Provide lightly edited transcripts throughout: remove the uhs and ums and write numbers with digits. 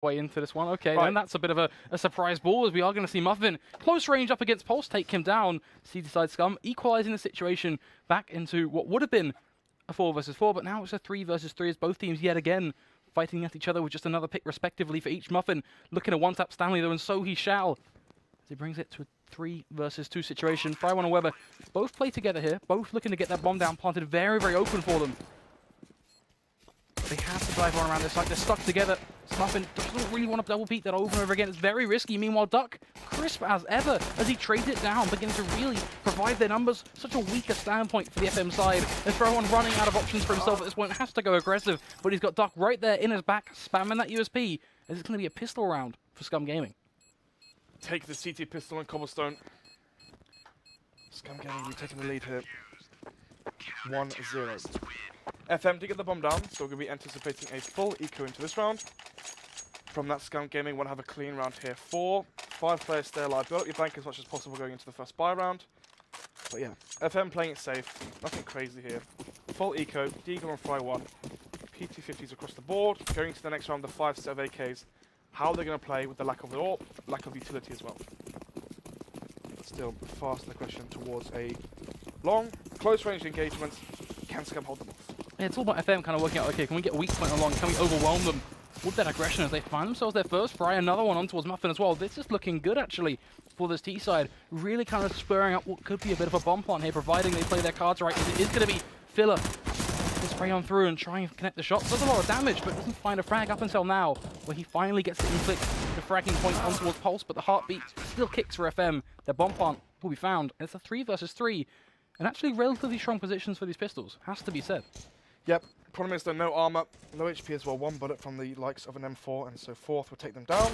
way into this one. Okay, then that's a bit of a surprise ball, as we are going to see Muffin close range up against Pulse, take him down. CT side SKUM equalizing the situation back into what would have been a 4 versus 4, but now it's a 3 versus 3 as both teams yet again fighting at each other with just another pick respectively for each. Muffin looking to one-tap Stanley though, and so he shall, as he brings it to a 3 versus 2 situation. Fry1 and Weber both play together here, both looking to get that bomb down planted very, very open for them. They have to drive on around this site. They're stuck together. Muffin doesn't really want to double peek that over and over again. It's very risky. Meanwhile, Duck, crisp as ever, as he trades it down, begins to really provide their numbers. Such a weaker standpoint for the FM side. And Fry1 running out of options for himself at this point, has to go aggressive, but he's got Duck right there in his back, spamming that USP, as it's going to be a pistol round for SKUM Gaming. Take the CT pistol and Cobblestone. SKUM Gaming taking the lead here. 1-0. FM did get the bomb down, so we're going to be anticipating a full eco into this round. From that, SKUM Gaming want to have a clean round here. 5 players stay alive. Build up your bank as much as possible going into the first buy round. But yeah, FM playing it safe. Nothing crazy here. Full eco, Deagle on Fry1. PT50s across the board. Going to the next round, the 5 set of AKs. How are they going to play with the lack of the AWP, lack of utility as well? But still, fast the question towards a long, close range engagement. Can SKUM hold them off? Yeah, it's all about FM kind of working out, okay, can we get a weak point along? Can we overwhelm them with that aggression as they find themselves their first fry? Another one on towards Muffin as well. This is looking good, actually, for this T side. Really kind of spurring up what could be a bit of a bomb plant here, providing they play their cards right. It is going to be Filler to spray on through and try and connect the shots. Does a lot of damage, but doesn't find a frag up until now, where he finally gets to inflict the fragging point on towards Pulse, but the heartbeat still kicks for FM. Their bomb plant will be found, and it's a 3 versus 3. And actually relatively strong positions for these pistols, has to be said. Yep. Problem is, though, no armor, no HP as well. 1 bullet from the likes of an M4, and so 4th will take them down.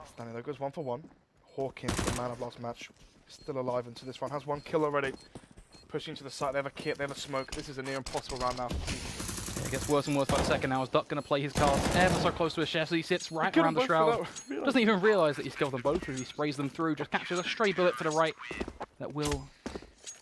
Stanley, though, goes 1 for 1. Hawkins, the man of last match, still alive into this round. Has 1 kill already. Pushing to the side. They have a kit, they have a smoke. This is a near impossible round now. It gets worse and worse by the second now, as Duck going to play his cards ever so close to his chest. He sits right around the shroud. Doesn't even realise that he's killed them both as he sprays them through. Just captures a stray bullet to the right that will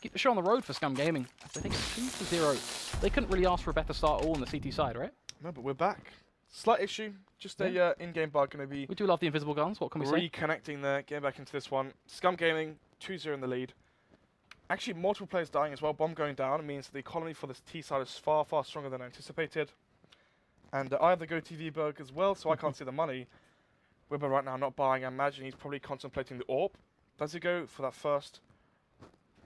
keep the show on the road for SKUM Gaming. They take it 2-0. They couldn't really ask for a better start at all on the CT side, right? No, but we're back. Slight issue. Just a in-game bug. Going to be. We do love the invisible guns. What can we say? Reconnecting there. Getting back into this one. SKUM Gaming 2-0 in the lead. Actually, multiple players dying as well. Bomb going down. It means that the economy for this T side is far, far stronger than anticipated. And I have the Go TV bug as well, so I can't see the money. Weber right now not buying. I imagine he's probably contemplating the AWP. Does he go for that first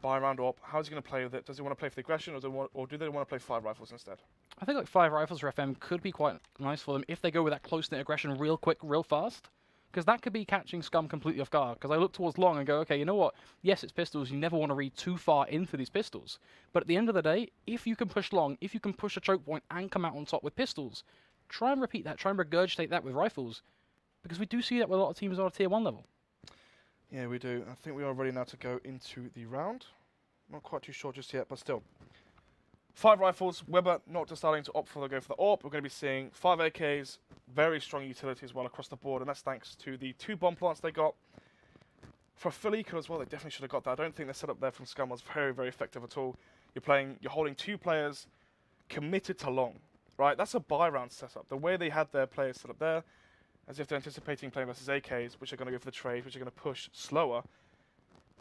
buy round AWP? How's he going to play with it? Does he want to play for the aggression, or do they want to play 5 rifles instead? I think like 5 rifles for FM could be quite nice for them if they go with that close-knit aggression real quick, real fast. Because that could be catching SKUM completely off guard. Because I look towards long and go, okay, you know what? Yes, it's pistols. You never want to read too far into these pistols. But at the end of the day, if you can push long, if you can push a choke point and come out on top with pistols, try and repeat that. Try and regurgitate that with rifles. Because we do see that with a lot of teams on a tier 1 level. Yeah, we do. I think we are ready now to go into the round. Not quite too sure just yet, but still. 5 rifles. Weber not deciding to opt for the go for the AWP. We're going to be seeing 5 AKs. Very strong utility as well across the board, and that's thanks to the 2 bomb plants they got. For a full eco as well, they definitely should have got that. I don't think the setup there from SKUM was very, very effective at all. You're holding 2 players committed to long, right? That's a buy round setup. The way they had their players set up there, as if they're anticipating playing versus AKs, which are going to go for the trade, which are going to push slower.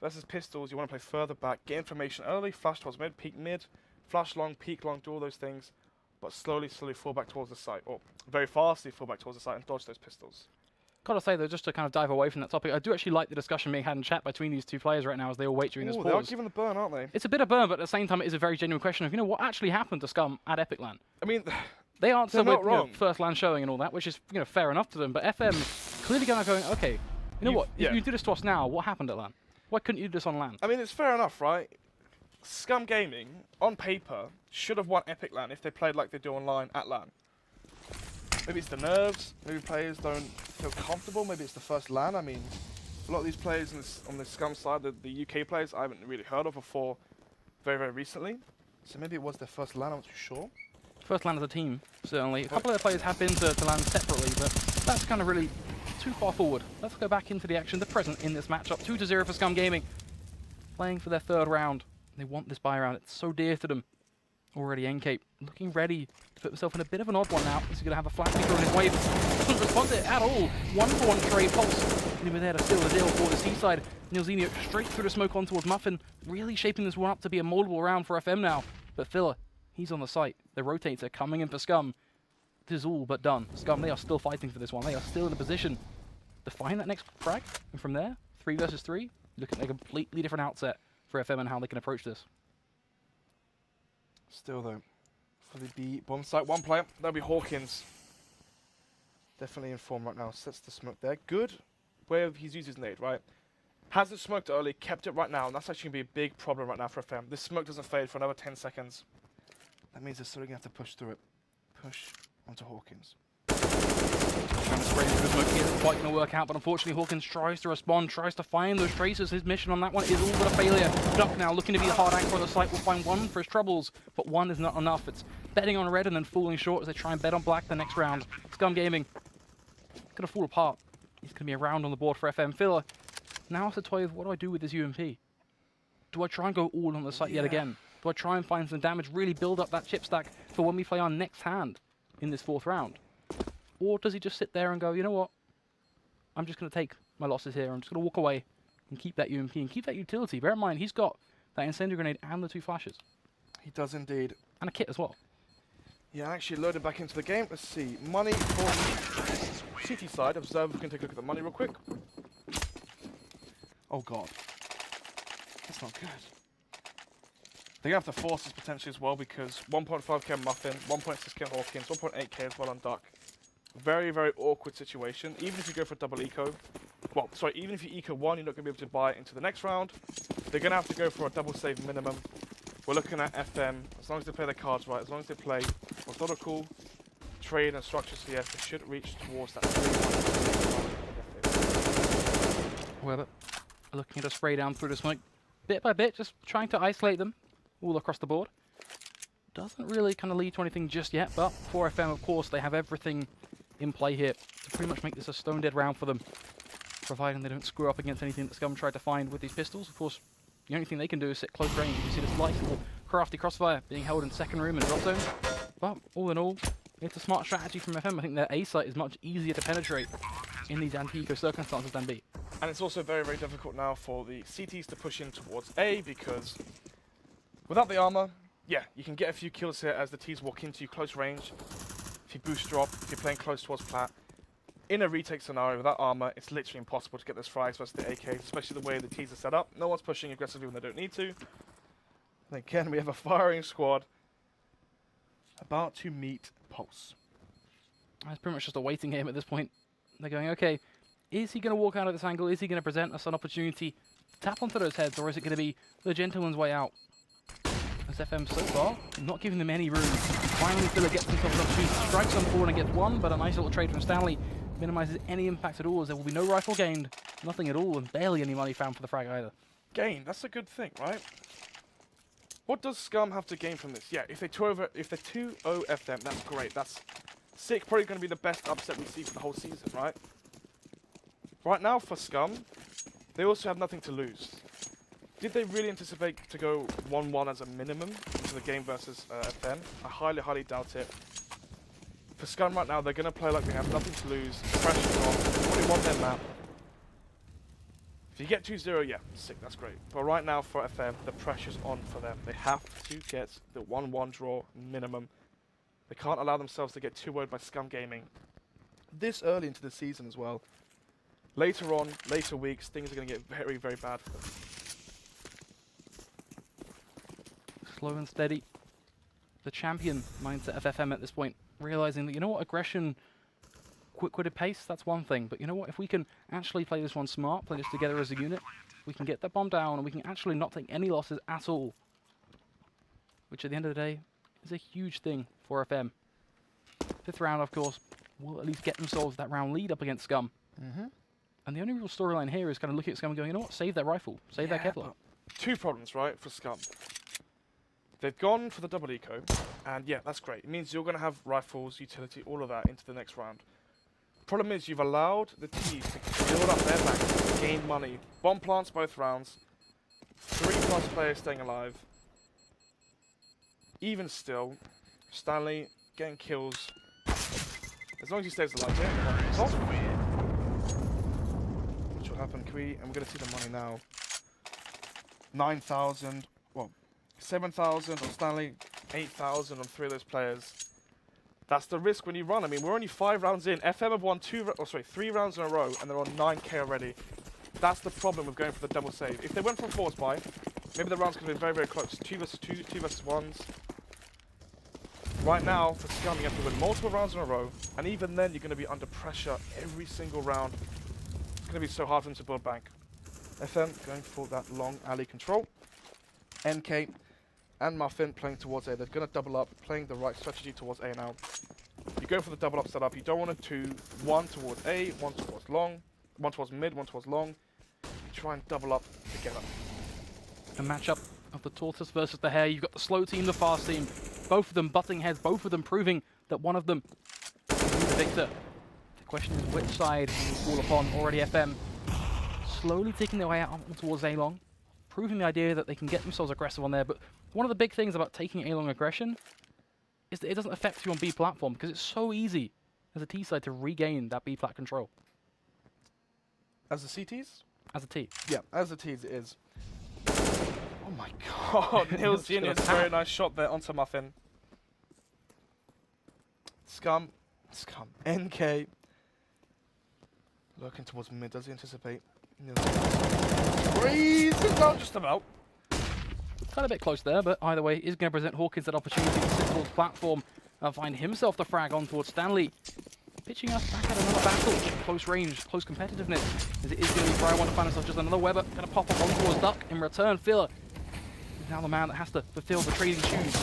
Versus pistols, you want to play further back, get information early, flash towards mid, peek mid, flash long, peek long, do all those things, but slowly fall back towards the site, or very fastly fall back towards the site and dodge those pistols. Gotta say though, just to kind of dive away from that topic, I do actually like the discussion being had in chat between these 2 players right now as they all wait during this pause. They are giving the burn, aren't they? It's a bit of burn, but at the same time, it is a very genuine question of, you know, what actually happened to SKUM at Epic LAN? I mean, they answer with first LAN showing and all that, which is, you know, fair enough to them. But FM clearly going, okay, you know what? If you do this to us now, what happened at LAN? Why couldn't you do this on LAN? I mean, it's fair enough, right? SKUM Gaming, on paper, should have won Epic LAN if they played like they do online at LAN. Maybe it's the nerves, maybe players don't feel comfortable, maybe it's the first LAN. I mean, a lot of these players on the SKUM side, the UK players, I haven't really heard of before very, very recently. So maybe it was their first LAN, I'm not too sure. First LAN as a team, certainly. A couple of their players have been to LAN separately, but that's kind of really too far forward. Let's go back into the action, the present in this matchup. 2-0 for SKUM Gaming. Playing for their 3rd round. They want this buy round. It's so dear to them. Already NK looking ready to put himself in a bit of an odd one now. He's going to have a flash thrown his way, but doesn't respond to it at all. 1-for-1 trade. Pulse going to be there to seal the deal for the seaside. Nilzinho straight through the smoke on towards Muffin, really shaping this one up to be a moldable round for FM now. But Filler, he's on the site. The rotator coming in for SKUM. This is all but done. SKUM, they are still fighting for this one. They are still in a position to find that next frag. And from there, 3 versus 3, looking at a completely different outset for FM and how they can approach this. Still though, for the B bomb site, one player, that'll be Hawkins. Definitely in form right now, sets the smoke there. Good where he's used his nade, right? Hasn't smoked early, kept it right now, and that's actually going to be a big problem right now for FM. This smoke doesn't fade for another 10 seconds. That means they're still going to have to push through it. Push onto Hawkins. Trying to spray into the smoke here, it's quite going to work out, but unfortunately Hawkins tries to respond, tries to find those traces. His mission on that one is all but a failure. Duck now looking to be the hard anchor on the site, will find one for his troubles, but one is not enough. It's betting on red and then falling short as they try and bet on black the next round. SKUM Gaming going to fall apart. He's going to be a round on the board for FM. Filler now has to toy with, what do I do with this UMP? Do I try and go all on the site yet again? Do I try and find some damage, really build up that chip stack for when we play our next hand in this 4th round? Or does he just sit there and go, you know what? I'm just going to take my losses here. I'm just going to walk away and keep that UMP and keep that utility. Bear in mind, he's got that incendiary grenade and the 2 flashes. He does indeed. And a kit as well. Yeah, actually loaded back into the game. Let's see. Money for City side. Observer can take a look at the money real quick. Oh god. That's not good. They're going to have to force this potentially as well because 1.5k Muffin, 1.6k Hawkins, 1.8k as well on Duck. Very, very awkward situation. Even if you go for a double eco, well, sorry, even if you eco 1, you're not going to be able to buy it into the next round. They're going to have to go for a double save minimum. We're looking at FM, as long as they play their cards right, as long as they play methodical, trade and structure CS, they should reach towards that 3-1. However, looking to spray down through the smoke, bit by bit, just trying to isolate them all across the board. Doesn't really kind of lead to anything just yet, but for FM, of course, they have everything in play here to pretty much make this a stone dead round for them, providing they don't screw up against anything that SKUM tried to find with these pistols. Of course, the only thing they can do is sit close range. You see this nice little crafty crossfire being held in second room and drop zone. But all in all, it's a smart strategy from FM. I think their A site is much easier to penetrate in these anti-eco circumstances than B. And it's also very, very difficult now for the CTs to push in towards A because without the armor, yeah, you can get a few kills here as the Ts walk into you close range. If you boost drop, if you're playing close towards plat. In a retake scenario without armor, it's literally impossible to get those frags versus the AKs, especially the way the Ts are set up. No one's pushing aggressively when they don't need to. And again, we have a firing squad about to meet Pulse. It's pretty much just a waiting game at this point. They're going, okay, is he going to walk out of this angle? Is he going to present us an opportunity to tap onto those heads, or is it going to be the gentleman's way out? As FM so far, not giving them any room. Finally, Filler gets himself an opportunity to strike some forward and gets one, but a nice little trade from Stanley minimizes any impact at all, as there will be no rifle gained, nothing at all, and barely any money found for the frag either. Gain, that's a good thing, right? What does SKUM have to gain from this? Yeah, if they 2-0 FM, that's great. That's sick. Probably going to be the best upset we see for the whole season, right? Right now for SKUM, they also have nothing to lose. Did they really anticipate to go 1-1 as a minimum into the game versus FM? I highly, highly doubt it. For SKUM right now, they're going to play like they have nothing to lose. Pressure's on. They probably want their map. If you get 2-0, yeah, sick, that's great. But right now for FM, the pressure's on for them. They have to get the 1-1 draw minimum. They can't allow themselves to get 2-0'd by SKUM Gaming this early into the season as well. Later on, later weeks, things are going to get very, very bad for them. Slow and steady. The champion mindset of FM at this point, realizing that, you know what, aggression, quick-witted pace, that's one thing. But you know what, if we can actually play this one smart, play this together as a unit, we can get that bomb down and we can actually not take any losses at all. Which at the end of the day is a huge thing for FM. 5th round, of course, will at least get themselves that round lead up against SKUM. And the only real storyline here is kind of looking at SKUM and going, you know what, save that rifle, save that Kevlar. 2 problems, right, for SKUM. They've gone for the double eco, and yeah, that's great. It means you're going to have rifles, utility, all of that into the next round. Problem is, you've allowed the T's to build up their banks, gain money. Bomb plants both rounds. 3+ players staying alive. even still, Stanley getting kills. As long as he stays alive, yeah. Top. Which will happen, and we're going to see the money now. 9,000, well, 7,000 on Stanley, 8,000 on 3 of those players. That's the risk when you run. I mean, we're only 5 rounds in. FM have won 3 rounds in a row, and they're on 9k already. That's the problem with going for the double save. If they went for a force buy, maybe the rounds could have been very, very close. 2 versus 2, 2 versus 1s. Right now, for SKUM, you have to win multiple rounds in a row, and even then, you're going to be under pressure every single round. It's going to be so hard for them to build bank. FM going for that long alley control. NK and Muffin playing towards A. They're going to double up, playing the right strategy towards A now. You go for the double up setup. You don't want to do 1 towards A, 1 towards long, 1 towards mid, 1 towards long. You try and double up together. A matchup of the Tortoise versus the Hare. You've got the slow team, the fast team. Both of them butting heads, both of them proving that one of them will be the victor. The question is which side will fall upon. Already FM slowly taking their way out towards A-Long, proving the idea that they can get themselves aggressive on there. But one of the big things about taking A-Long aggression is that it doesn't affect you on B platform, because it's so easy as a T side to regain that B plat control. As the CTs? As a T. Yeah, as the T's it is. Oh my god, Nils Genius, very nice shot there onto Muffin. SKUM, NK. Looking towards mid, does he anticipate? Freezes out just about. Kind of a bit close there, but either way, is going to present Hawkins that opportunity to sit towards platform and find himself the frag on towards Stanley. Pitching us back at another battle. Close range, close competitiveness. As it is going to be Fry1 to find himself just another Weber. Going to pop up on towards Duck. In return, Filler is now the man that has to fulfill the trading shoes.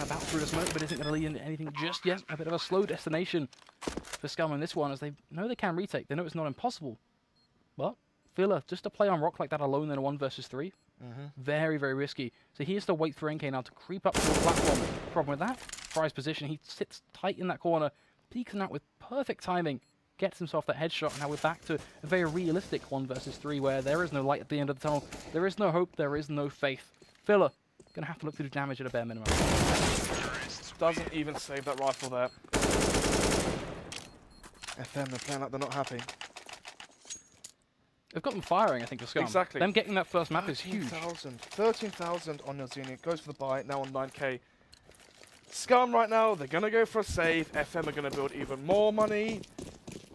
About through the smoke, but isn't going to lead into anything just yet. A bit of a slow destination for SKUM in this one, as they know they can retake. They know it's not impossible. But Filler, just to play on Rock like that alone in a 1 versus 3, very, very risky. So he has to wait for NK now to creep up to the platform. Problem with that, Fry's position, he sits tight in that corner, peeks out with perfect timing, gets himself that headshot, and now we're back to a very realistic 1 versus 3 where there is no light at the end of the tunnel, there is no hope, there is no faith. Filler, gonna have to look to do damage at a bare minimum. Doesn't even save that rifle there. FM, they're playing like they're not happy. They've got them firing, I think, for SKUM. Exactly. Them getting that first map is huge. 13,000 on Nilzini, goes for the buy, now on 9k. SKUM right now, they're going to go for a save. FM are going to build even more money.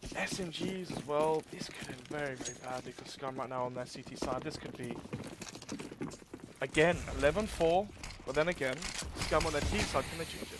SMGs as well. This could end very, very badly for SKUM right now on their CT side. This could be, again, 11-4. But then again, SKUM on their T side, can they change it?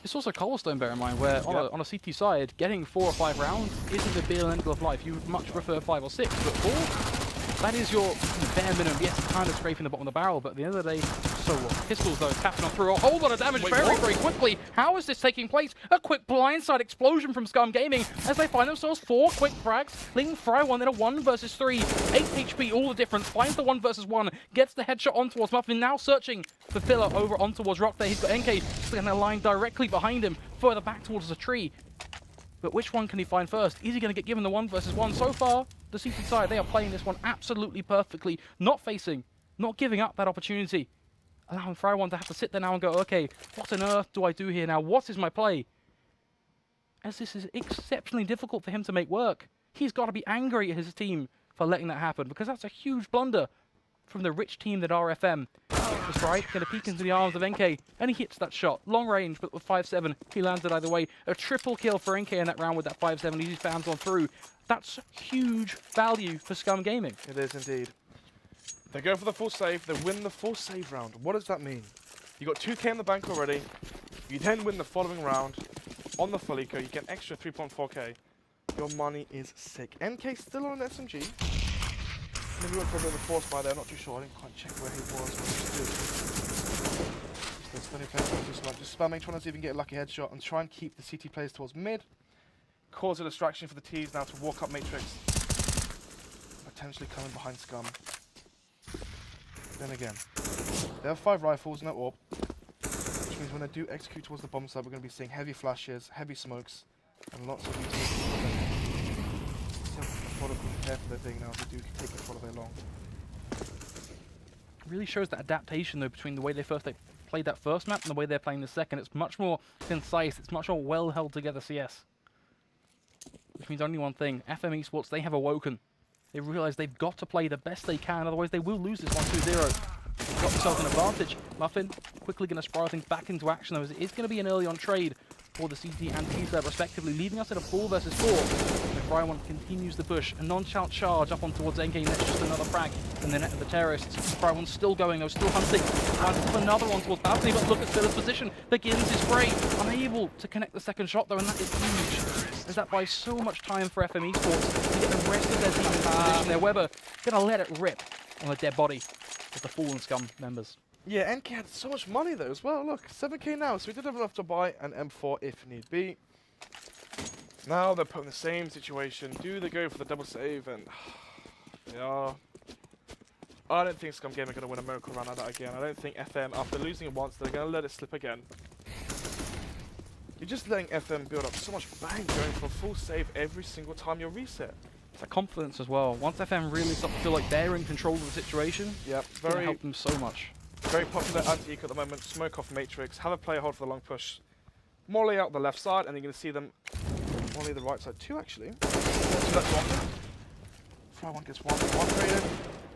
It's also Cobblestone, bear in mind, where on a CT side, getting 4 or 5 rounds isn't the be-all and end-all of life. You would much prefer 5 or 6, but 4, that is your bare minimum. Yes, kind of scraping the bottom of the barrel, but at the end of the day, so what? Pistols, though, tapping on through a whole lot of damage very quickly. How is this taking place? A quick blindside explosion from SKUM Gaming as they find themselves 4 quick frags, leaving Fry1 in a 1 versus 3. 8 HP, all the difference. Finds the 1 versus 1, gets the headshot on towards Muffin, now searching for Filler over on towards Rock there. He's got NK standing in line directly behind him, further back towards the tree. But which one can he find first? Is he going to get given the 1 versus 1? So far, the CT side, they are playing this one absolutely perfectly, not facing, not giving up that opportunity. Allowing Fry1 to have to sit there now and go, okay, what on earth do I do here now? What is my play? As this is exceptionally difficult for him to make work. He's got to be angry at his team for letting that happen, because that's a huge blunder from the rich team that are FM. That's right, going to peek into the arms of NK, and he hits that shot. Long range, but with 5-7, he lands it either way. A triple kill for NK in that round with that 5-7. He just bounds on through. That's huge value for SKUM Gaming. It is indeed. They go for the full save, they win the full save round. What does that mean? You got 2k in the bank already, you then win the following round on the full eco, you get an extra 3.4k. Your money is sick. NK still on an SMG. Maybe went for a bit of a force buy there, not too sure. I didn't quite check where he was. Just spamming, trying to see if he can get a lucky headshot and try and keep the CT players towards mid. Cause a distraction for the T's now to walk up Matrix. Potentially coming behind SKUM. Then again, they have 5 rifles, no AWP, which means when they do execute towards the bomb site, we're going to be seeing heavy flashes, heavy smokes, and lots of utility. Methodical, careful they're being now, they do take control of their long. Really shows that adaptation, though, between the way they first played that first map and the way they're playing the second. It's much more concise. It's much more well held together CS. Which means only one thing. FM eSports, they have awoken. They realize they've got to play the best they can, otherwise they will lose this one 2-0. They've got themselves an advantage. Muffin quickly going to spiral things back into action, though, as it is going to be an early on trade for the CT and T-Serve respectively, leaving us at a 4 versus 4. The Fry1 continues the push. A nonchalant charge up on towards NK, and that's just another frag in the net of the terrorists. Fry1 still going, though, still hunting. Finds another one towards Balcony, but look at Spilla's position. Begins his spray. Unable to connect the second shot, though, and that is huge. As that buys so much time for FM eSports to get the rest of their team into position. Their Weber going to let it rip on the dead body of the fallen SKUM members. Yeah, NK had so much money though as well. Look, 7k now, so we did have enough to buy an M4 if need be. Now they're put in the same situation. Do they go for the double save? And they are. I don't think SKUM Game are going to win a miracle run at that again. I don't think FM, after losing it once, they're going to let it slip again. You're just letting FM build up so much bang going for a full save every single time you reset. It's that confidence as well. Once FM really start to feel like they're in control of the situation, yep, it's going to help them so much. Very popular anti-eco at the moment. Smoke off Matrix, have a player hold for the long push. Molly out the left side, and you're going to see them Molly the right side too, actually. So that's one. Fry1 gets one rated.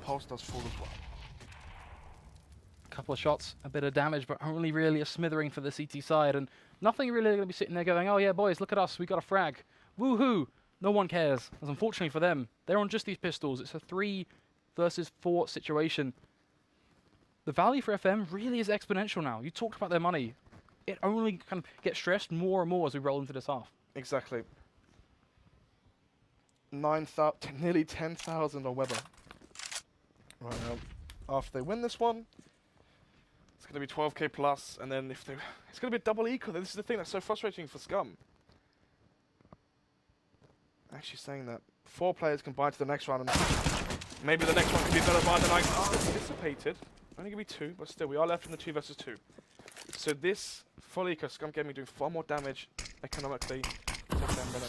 Pulse does fall as well. A couple of shots, a bit of damage, but only really a smithering for the CT side, and nothing really going to be sitting there going, oh yeah, boys, look at us, we got a frag. Woohoo! No one cares. As unfortunately for them, they're on just these pistols. It's a 3 versus 4 situation. The value for FM really is exponential now. You talked about their money. It only kind of gets stressed more and more as we roll into this half. Exactly. 9,000, nearly 10,000 on Weber. Right now, after they win this one, it's going to be 12k plus, and then if they, it's going to be a double eco. This is the thing that's so frustrating for SKUM. Actually saying that 4 players can buy to the next round, and maybe the next one could be better buy than I anticipated. Only going to be 2, but still, we are left in the 2 versus 2. So this full eco, SKUM Gaming doing far more damage economically than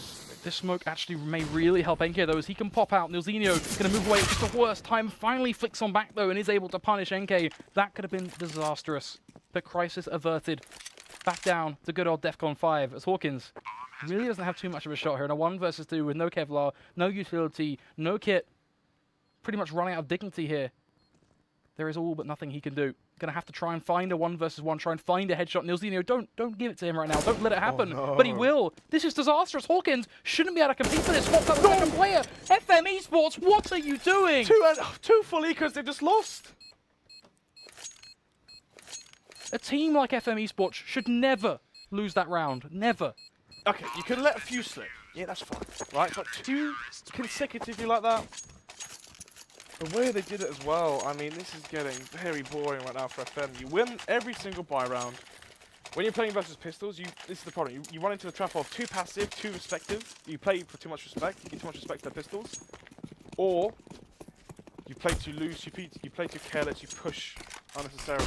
this smoke actually may really help NK though, as he can pop out. Nilzinho going to move away. It's just the worst time. Finally flicks on back though and is able to punish NK. That could have been disastrous. But crisis averted. Back down to good old DEFCON 5 as Hawkins really doesn't have too much of a shot here. In a 1 versus 2 with no Kevlar, no utility, no kit. Pretty much running out of dignity here. There is all but nothing he can do. Gonna have to try and find a 1 versus 1, try and find a headshot. Nilzinho, don't give it to him right now. Don't let it happen. Oh, no. But he will. This is disastrous. Hawkins shouldn't be able to compete for this. Swapped out the second player. FM eSports, what are you doing? 2 full ecos they've just lost. A team like FM eSports should never lose that round. Never. Okay, you can let a few slip. Yeah, that's fine. Right, but 2 consecutively like that. The way they did it as well, I mean, this is getting very boring right now for FM. You win every single buy round. When you're playing versus pistols, this is the problem. You run into the trap of too passive, too respective. You play for too much respect. You give too much respect to the pistols. Or you play too loose, you play too careless, you push unnecessarily.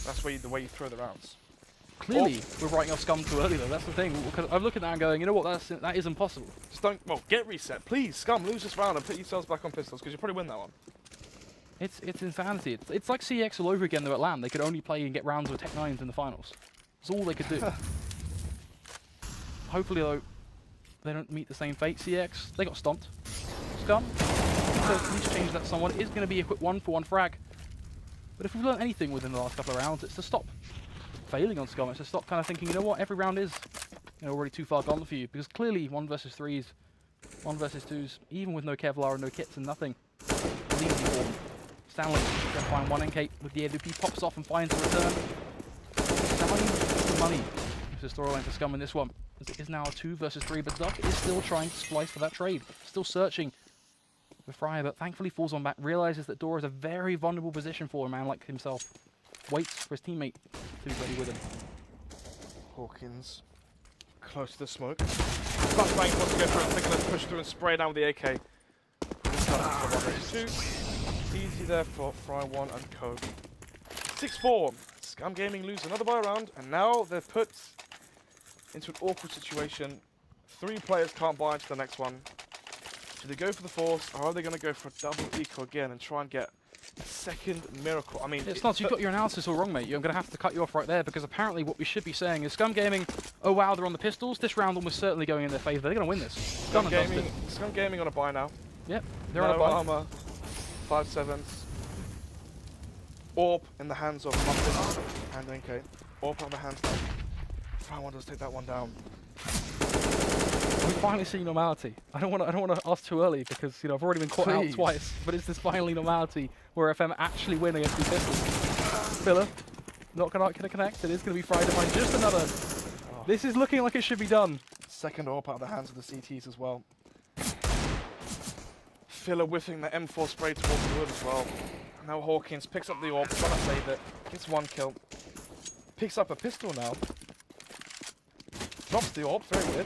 That's the way you throw the rounds. Clearly, we're writing off SKUM too early though. That's the thing. I'm looking at that and going, you know what, that is impossible. Just don't, get reset. Please, SKUM, lose this round and put yourselves back on pistols, because you'll probably win that one. It's insanity. It's like CX all over again though at LAN. They could only play and get rounds with Tech 9s in the finals. That's all they could do. Hopefully though, they don't meet the same fate. CX, they got stomped. SKUM, so at least change that somewhat. It is going to be a quick 1-for-1 frag. But if we've learned anything within the last couple of rounds, it's to stop failing on SKUM. It's to stop kind of thinking, you know what, every round is already too far gone for you. Because clearly 1 versus 3s, 1 versus 2s, even with no Kevlar and no kits and nothing, it's easy for them. Stanley going to find 1 NK with the AWP, pops off and finds the return. Time money. This is storyline for SKUM in this one. As it is now a 2 versus 3, but Duck is still trying to splice for that trade. Still searching for Fryer, but thankfully falls on back, realizes that Door is a very vulnerable position for a man like himself. Waits for his teammate to be ready with him. Hawkins, close to the smoke. Flashbang wants to go through and thinking let's push through and spray down with the AK. Easy there for Fry1 and Co. 6-4. SKUM Gaming lose another buy round, and now they're put into an awkward situation. 3 players can't buy into the next one. Do they go for the force, or are they going to go for a double eco again and try and get a second miracle. I mean, It's not. You've got your analysis all wrong, mate. I'm going to have to cut you off right there because apparently what we should be saying is SKUM Gaming, oh wow, they're on the pistols. This round almost certainly going in their favour. They're going to win this. SKUM Gaming on a buy now. Yep, they're on a buy. Armor, 5/7. Orb in the hands of Muffin and NK. Orb on the hands now. Fry1 does take that one down. We finally see normality. I don't want to ask too early because I've already been caught out twice. But is this finally normality where FM actually win against these pistols? Filler, not going to connect. It is going to be Friday by just another. Oh. This is looking like it should be done. Second orb out of the hands of the CTs as well. Filler whiffing the M4 spray towards the wood as well. Now Hawkins picks up the orb, trying to save it. Gets one kill. Picks up a pistol now. Drops the orb, very good.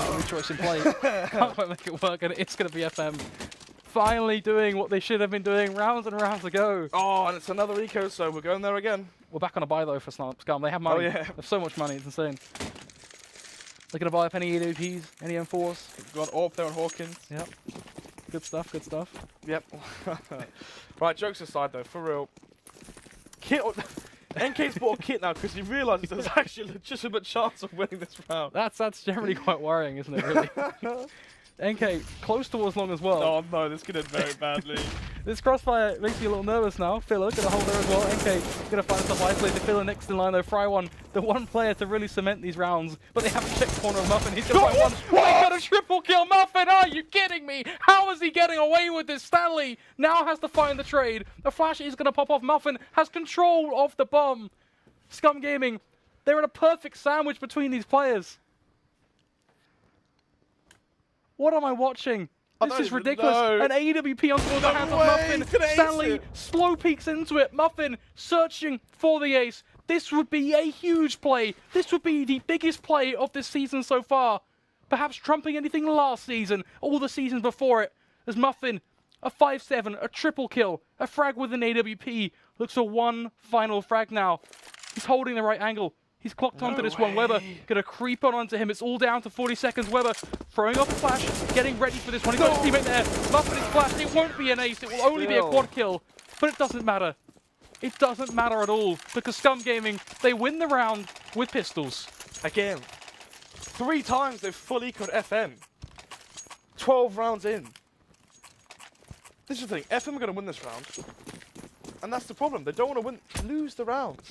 Only choice in play. Can't quite make it work, and it's going to be FM finally doing what they should have been doing rounds and rounds ago. Oh, and it's another eco, so we're going there again. We're back on a buy though for SKUM. They have money. Oh, yeah. They have so much money, it's insane. They're going to buy up any AWPs, any M4s. We've got orb there on Hawkins. Yep. Good stuff, good stuff. Yep. Right, jokes aside though, for real. Kit NK's bought a kit now because he realises there's actually a legitimate chance of winning this round. That's generally quite worrying, isn't it, really? NK, close to as long as well. Oh no, this could end very badly. This crossfire makes me a little nervous now. Filler gonna hold there as well. NK gonna find some isolated. Filler next in line though. Fry1, the one player to really cement these rounds, but they haven't checked the corner of Muffin. He's gonna find one. Oh, he got a triple kill. Muffin, are you kidding me? How is he getting away with this? Stanley now has to find the trade. The flash is gonna pop off. Muffin has control of the bomb. SKUM Gaming, they're in a perfect sandwich between these players. What am I watching? This is ridiculous. An AWP onto the hands of Muffin. Stanley slow peeks into it. Muffin searching for the ace. This would be a huge play. This would be the biggest play of this season so far. Perhaps trumping anything last season, all the seasons before it. As Muffin, a 5-7, a triple kill, a frag with an AWP. Looks for one final frag now. He's holding the right angle. He's clocked onto this one. Weber gonna creep onto him. It's all down to 40 seconds. Weber throwing off a flash, getting ready for this one. He's got his teammate there. Muffin is flashed. It won't be an ace. It will only be a quad kill. But it doesn't matter. It doesn't matter at all because SKUM Gaming, they win the round with pistols. Again, 3 times they've full ecoed FM. 12 rounds in. This is the thing. FM are gonna win this round, and that's the problem. They don't want to lose the rounds.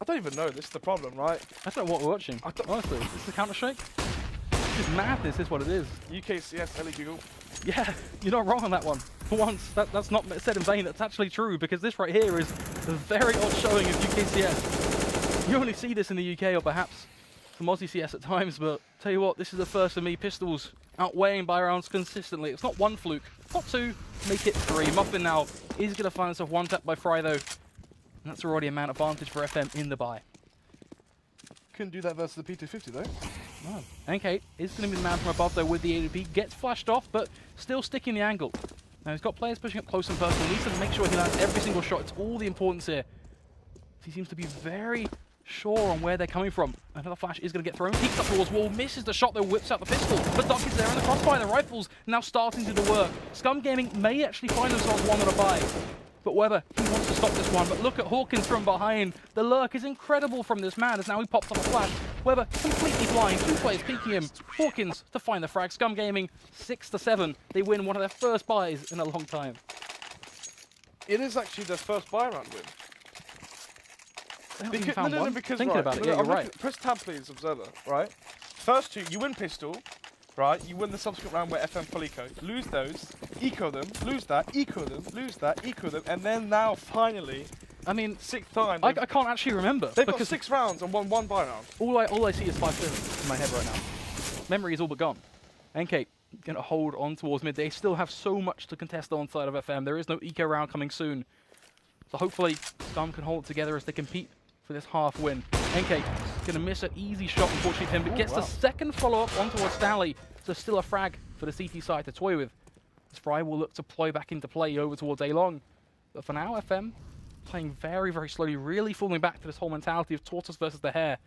I don't even know. This is the problem, right? I don't know what we're watching. Honestly, this is Counter-Strike. This is madness, is what it is. UKCSGO Google. Yeah, you're not wrong on that one. For once, that's not said in vain. That's actually true because this right here is a very odd showing of UKCS. You only see this in the UK or perhaps from Aussie CS at times, but tell you what, this is the first for me. Pistols outweighing by rounds consistently. It's not one fluke, not 2, make it 3. Muffin now is going to find himself one tap by Fry though. And that's already a man advantage for FM in the buy. Couldn't do that versus the P250 though. No. NK is going to be the man from above though with the AWP. Gets flashed off, but still sticking the angle. Now he's got players pushing up close and personal. He needs to make sure he lands every single shot. It's all the importance here. He seems to be very sure on where they're coming from. Another flash is going to get thrown. Peeks up towards wall, misses the shot though, whips out the pistol. But Doc is there in the crossfire. The rifles now starting to do the work. SKUM Gaming may actually find themselves one on a buy. But Weber, he wants to stop this one. But look at Hawkins from behind. The lurk is incredible from this man as now he pops on a flash. Weber completely blind. 2 players peeking him. Hawkins to find the frag. SKUM Gaming 6-7. They win one of their first buys in a long time. It is actually their first buy round win. Because Thinking about it, yeah, you're right. Press tab please, Observer, right? First 2, you win pistol, right? You win the subsequent round where FM full eco. Lose those, eco them, lose that, eco them, lose that, eco them, and then now finally, I mean, 6th time. I can't actually remember. They've got 6 rounds and won 1 buy round. All I see is 5-7 in my head right now. Memory is all but gone. NK going to hold on towards mid. They still have so much to contest on side of FM. There is no eco round coming soon. So hopefully SKUM can hold it together as they compete for this half win. NK going to miss an easy shot, unfortunately, for him, but gets the second follow-up on towards Stanley. So still a frag for the CT side to toy with. Spry will look to ploy back into play over towards A-Long. But for now, FM playing very, very slowly, really falling back to this whole mentality of tortoise versus the hare.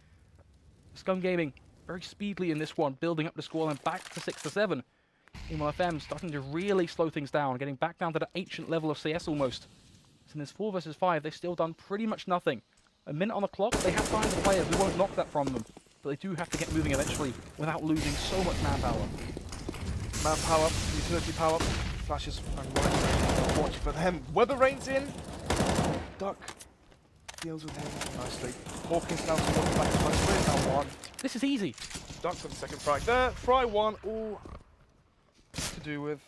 SKUM Gaming very speedily in this one, building up the score and back to 6-7. Meanwhile, FM starting to really slow things down, getting back down to the ancient level of CS almost. So in this 4 versus 5, they've still done pretty much nothing. A minute on the clock, they have time to play it. We won't knock that from them. But they do have to get moving eventually without losing so much manpower. Manpower, utility power, flashes and right. Watch for them. Weather rains in. Duck deals with him nicely. Hawkins now towards the back to first. Now 1. This is easy. Duck for the second frag there. Fry 1. All to do with.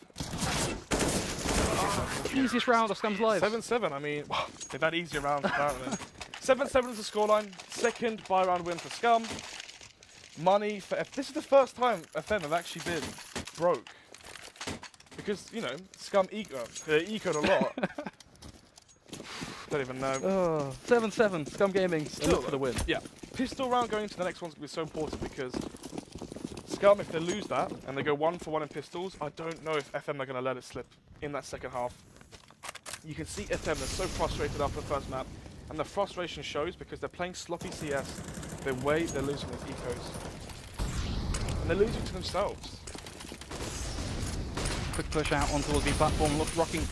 Easiest round of Scum's lives. 7-7. I mean, they've had easier rounds apparently. 7-7 is the scoreline. Second by-round win for Scum. Money for this is the first time FM have actually been broke. Because, you know, Scum ecoed a lot. Don't even know. 7-7, Scum Gaming, Still look for the win. Yeah. Pistol round going into the next one's going to be so important because Scum, if they lose that and they go 1-for-1 in pistols, I don't know if FM are going to let it slip in that second half. You can see FM, they're so frustrated after the first map, and the frustration shows because they're playing sloppy CS the way they're losing with ecos. And they're losing to themselves. Quick push out onto the B platform, rocking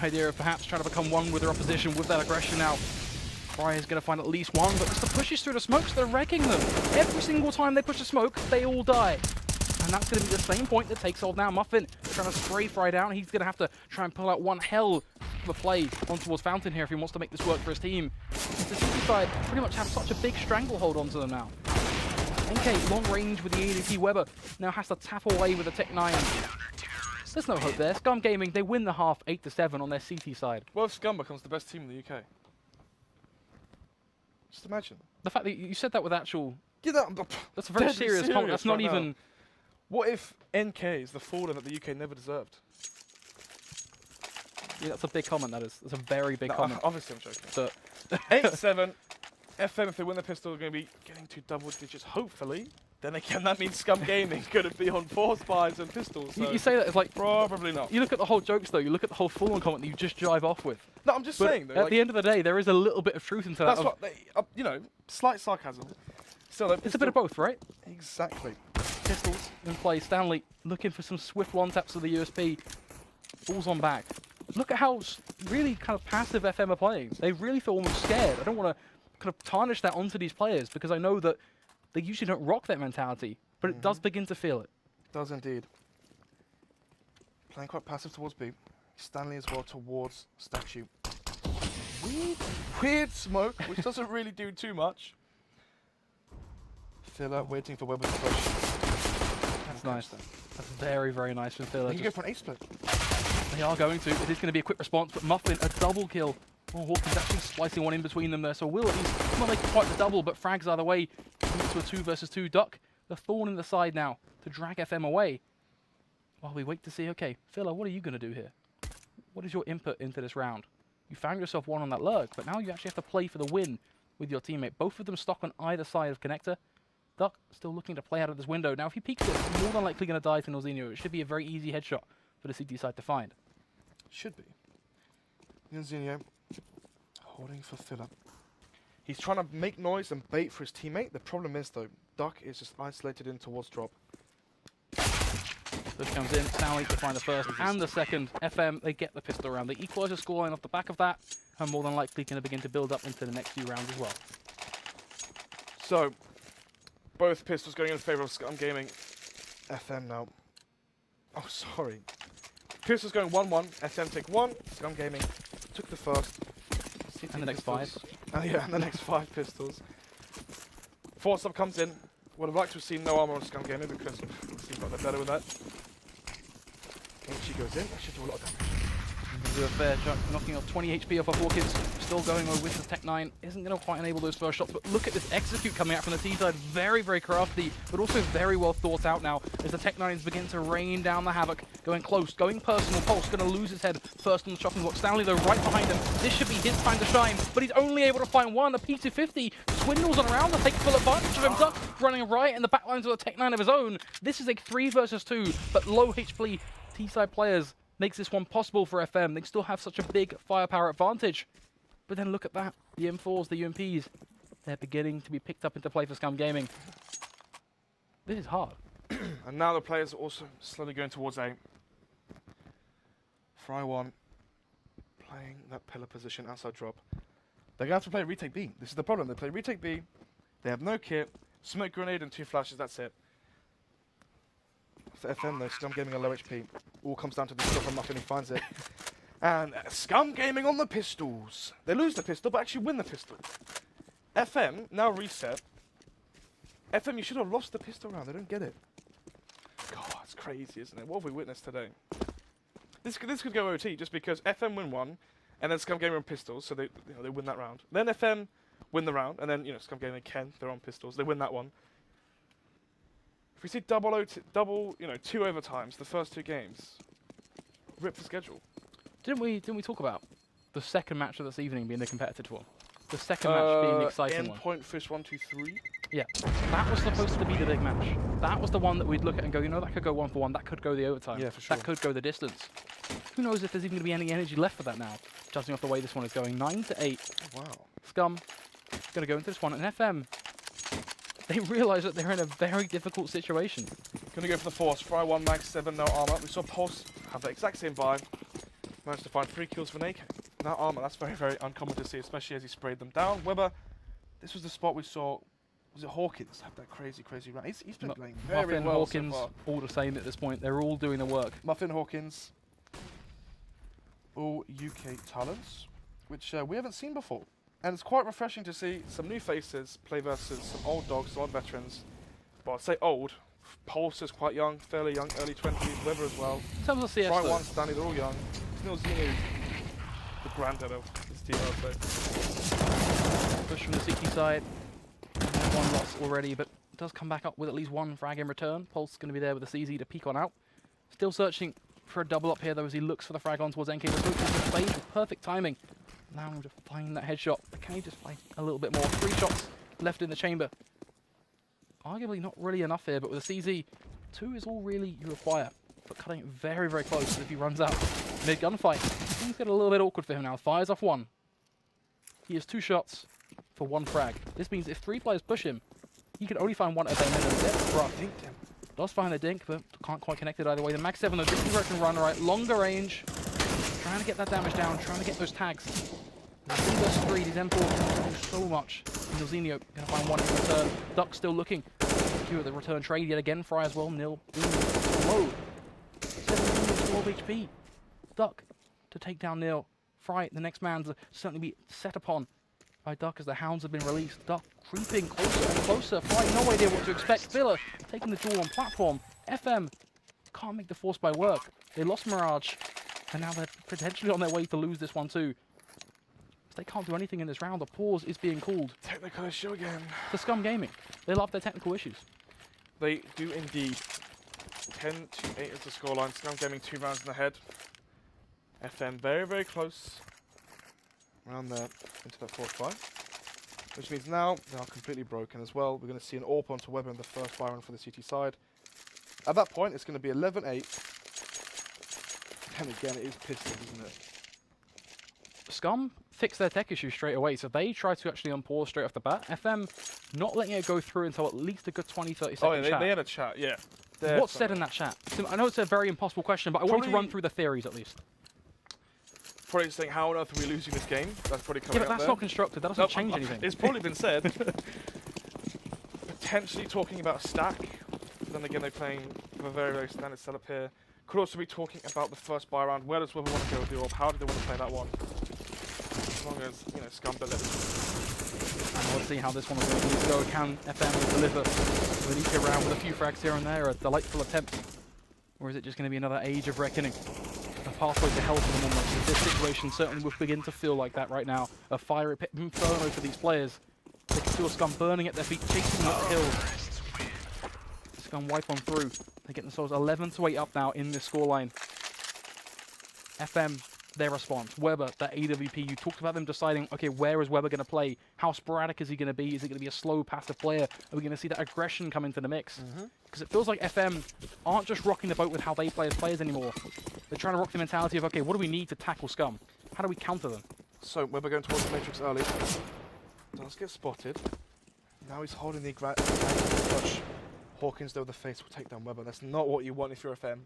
the idea of perhaps trying to become one with their opposition with that aggression now. Fry is going to find at least one, but it's the pushes through the smokes, they're wrecking them. Every single time they push the smoke, they all die. And that's going to be the same point that takes hold now. Muffin trying to spray Fry down. He's going to have to try and pull out one hell of a play on towards Fountain here if he wants to make this work for his team. The City side pretty much have such a big stranglehold onto them now. NK, long range with the ADP. Weber now has to tap away with the Tech 9. There's no hope there. Scum Gaming, they win the half 8-7 on their CT side. Well, if Scum becomes the best team in the UK. Just imagine. The fact that you said that with actual... Yeah, that's a very serious comment. That's not even... Now. What if NK is the fallen that the UK never deserved? Yeah, that's a big comment, that is. That's a very big comment. Obviously, I'm joking. So 8-7. FM, if they win the pistol, are going to be getting to double digits, hopefully. Then again, that means Scum Gaming is going to be on 4 spies and pistols. So you say that, it's like... Probably not. You look at the whole jokes, though. You look at the whole full-on comment that you just jive off with. No, I'm just saying, though. At the end of the day, there is a little bit of truth into that. That's what they... you know, slight sarcasm. Still, it's a bit of both, right? Exactly. Pistols in play. Stanley looking for some swift one-taps of the USP. Balls on back. Look at how really kind of passive FM are playing. They really feel almost scared. I don't want to kind of tarnish that onto these players because I know that they usually don't rock that mentality, but it does begin to feel it. Does indeed. Playing quite passive towards B. Stanley as well towards Statue. Weird smoke, which doesn't really do too much. Filler waiting for Weber to push. That's nice. That's very, very nice from Filler. You can go for an A-split. They are going to. It is going to be a quick response, but Muffin, a double kill. Oh, Hawkins actually splicing one in between them there, so Will at least not making quite the double, but frags either way. Into a 2 versus 2. Duck, the thorn in the side now to drag FM away. While we wait to see, okay, Filler, what are you going to do here? What is your input into this round? You found yourself one on that lurk, but now you actually have to play for the win with your teammate. Both of them stock on either side of Connector. Duck still looking to play out of this window. Now, if he peeks it, he's more than likely going to die to Nilzinho. It should be a very easy headshot for the CT side to find. Should be. Nilzinho holding for Filler. He's trying to make noise and bait for his teammate. The problem is, though, Duck is just isolated in towards drop. Push comes in. Stanley to find the first and the second. FM, they get the pistol round. They equalise the scoreline off the back of that, and more than likely going to begin to build up into the next few rounds as well. So, both pistols going in favour of Scum Gaming. FM now. Oh, sorry. Pistols going 1-1. FM take 1. Scum Gaming took the first. And the next 5. Yeah, and the next 5 pistols. Force up comes in. Would have liked to have seen no armor on Scum Gaming because it seems like they're better with that. She goes in. That should do a lot of damage. Do a fair shot, knocking off 20 HP off of Hawkins. Still going on with the Tech 9. Isn't going to quite enable those first shots, but look at this execute coming out from the T side. Very, very crafty, but also very well thought out now as the Tech 9s begin to rain down the havoc. Going close, going personal. Pulse going to lose his head first on the chopping block. Stanley, though, right behind him. This should be his time to shine, but he's only able to find one. A P250 swindles on around to take full advantage of him. Duck running right in the back lines of the Tech 9 of his own. This is a 3 versus 2, but low HP T-side players makes this one possible for FM. They still have such a big firepower advantage. But then look at that. The M4s, the UMPs, they're beginning to be picked up into play for Scum Gaming. This is hard. And now the players are also slowly going towards A. Fry1 playing that pillar position outside drop. They're going to have to play retake B. This is the problem. They play retake B. They have no kit. Smoke grenade and 2 flashes. That's it. For FM though, SKUM Gaming a low HP. All comes down to the stuff from Muffin. He finds it. And SKUM Gaming on the pistols. They lose the pistol, but actually win the pistol. FM now reset. FM, you should have lost the pistol round. They don't get it. God, it's crazy, isn't it? What have we witnessed today? This could go OT just because FM win one, and then SKUM Gaming on pistols, so they win that round. Then FM win the round, and then SKUM Gaming Ken, they're on pistols, they win that one. If we see double 2 overtimes the first 2 games, rip the schedule. Didn't we talk about the second match of this evening being the competitive one? The second match being the exciting one. Endpoint Fish 1, 2, 3. Yeah, that was supposed to be the big match. That was the one that we'd look at and go, that could go 1-for-1. That could go the overtime. Yeah, for sure. That could go the distance. Who knows if there's even going to be any energy left for that now? Judging off the way this one is going, 9-8. Wow. SKUM going to go into this one, and FM, they realise that they're in a very difficult situation. Going to go for the force. Fry1, Max 7, no armor. We saw Pulse have the exact same buy. Managed to find 3 kills for Naked. No armor. That's very, very uncommon to see, especially as he sprayed them down. Weber, this was the spot we saw. Was it Hawkins? Had that crazy round. He's been playing very Muffin, well Hawkins, so far. all the same at this point. They're all doing the work. Muffin, Hawkins, all UK talents, which we haven't seen before. And it's quite refreshing to see some new faces play versus some old dogs, some old veterans. Well, I'd say old. Pulse is quite young, fairly young, early 20s. Weber as well. In terms of CS, Fry1, Stanley, they're all young. Snill's the granddad of this team, I'd say. push from the CT side. One loss already, but does come back up with at least 1 frag in return. Pulse going to be there with the CZ to peek on out. Still searching for a double up here though as he looks for the frag on towards NK. The switch is played with perfect timing. Now to find that headshot. But can he just find a little bit more? 3 shots left in the chamber. Arguably not really enough here, but with a CZ, 2 is all really you require. But cutting it very, very close if he runs out mid gunfight. Things get a little bit awkward for him now. Fires off 1. He has 2 shots for 1 frag. This means if 3 players push him, he can only find 1 at their minimum depth. Right, dinked him. Does find the dink, but can't quite connect it either way. The Mag 7, though, different direction run, right? Longer range. Trying to get that damage down, trying to get those tags. Versus 3, these M4 can do so much. Nilzinho going to find 1 in return. Duck still looking. Secure the return trade yet again. Fry as well. Nil. Low. 712 HP. Duck to take down Nil. Fry, the next man to certainly be set upon by Duck as the hounds have been released. Duck creeping closer and closer. Fry, no idea what to expect. Villa taking the duel on platform. FM can't make the force by work. They lost Mirage, and now they're potentially on their way to lose this one too. They can't do anything in this round. The pause is being called. Technical issue again. The SKUM Gaming. They love their technical issues. They do indeed. 10-8 is the scoreline. SKUM Gaming 2 rounds in the head. FM very, very close. Around there into that 4-5. Which means now they are completely broken as well. We're going to see an AWP onto Weber in the first Byron for the CT side. At that point, it's going to be 11-8. And again, it is pistol, isn't it? SKUM fix their tech issue straight away, so they try to actually unpause straight off the bat. FM not letting it go through until at least a good 20-30 second chat. They had a chat, yeah. What's said in that chat? So I know it's a very impossible question, but I want you to run through the theories at least. Probably saying, how on earth are we losing this game? That's probably coming Yeah, but that's not constructive. That doesn't change anything. It's probably been said. Potentially talking about a stack. Then again, they're playing with a very, very standard setup here. Could also be talking about the first buy round. Where does Weber want to go with the AWP? How do they want to play that one? As long as, SKUM delivers. And we'll see how this one is going to go. Can FM deliver with each round with a few frags here and there? A delightful attempt. Or is it just going to be another age of reckoning? A pathway to hell for them almost. This situation certainly will begin to feel like that right now. A fiery inferno for these players. They can feel SKUM burning at their feet, chasing them up the hill. SKUM wipe on through. They get themselves 11-8 up now in this scoreline. FM, their response. Weber, that AWP. You talked about them deciding, okay, where is Weber going to play? How sporadic is he going to be? Is he going to be a slow, passive player? Are we going to see that aggression come into the mix? Because it feels like FM aren't just rocking the boat with how they play as players anymore. They're trying to rock the mentality of, okay, what do we need to tackle SKUM? How do we counter them? So, Weber going towards the Matrix early. Does get spotted. Now he's holding the touch. Hawkins, though, the face will take down Weber. That's not what you want if you're FM.